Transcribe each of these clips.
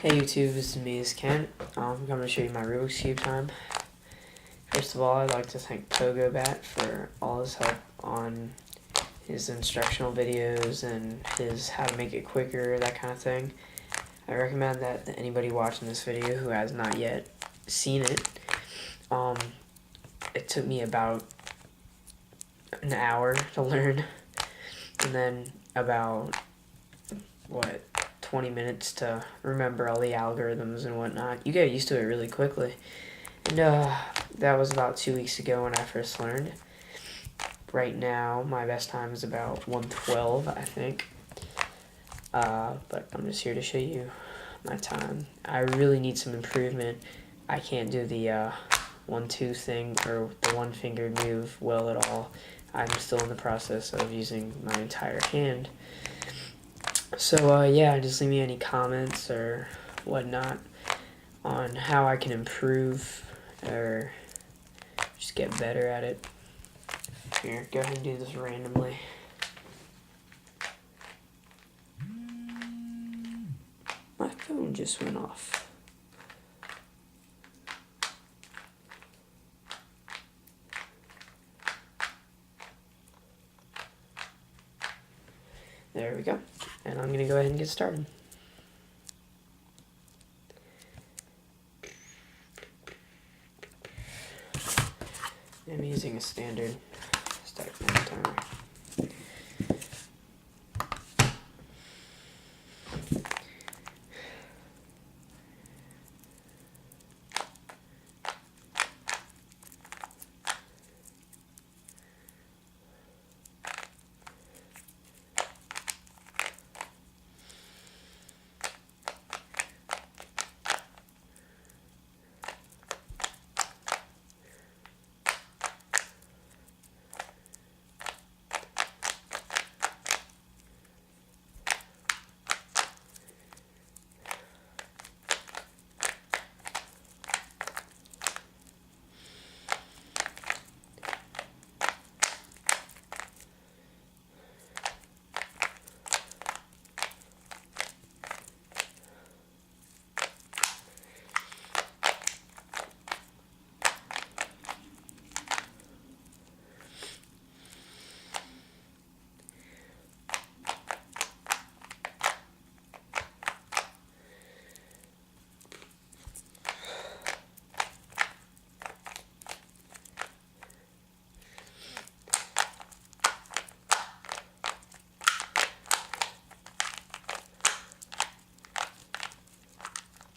Hey YouTube, this is me, it's Kent. I'm going to show you my Rubik's Cube time. First of all, I'd like to thank POGOBAT for all his help on his instructional videos and his how to make it quicker, that kind of thing. I recommend that anybody watching this video who has not yet seen it. It took me about an hour to learn, and then about, 20 minutes to remember all the algorithms and whatnot. You get used to it really quickly. And that was about 2 weeks ago when I first learned. Right now, my best time is about 1:12, I think. But I'm just here to show you my time. I really need some improvement. I can't do the 1-2 thing or the one-fingered move well at all. I'm still in the process of using my entire hand. So yeah, just leave me any comments or whatnot on how I can improve or just get better at it. Here, go ahead and do this randomly. My phone just went off. There we go. And I'm going to go ahead and get started. I'm using a standard start timer.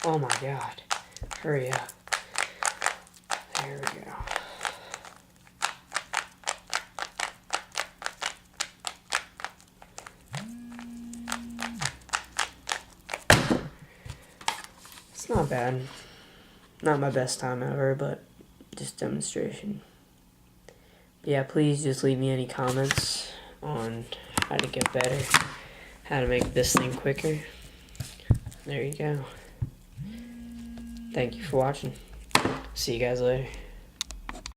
Oh my god, hurry up. There we go. It's not bad. Not my best time ever, but just demonstration. But yeah, please just leave me any comments on how to get better, how to make this thing quicker. There you go. Thank you for watching. See you guys later.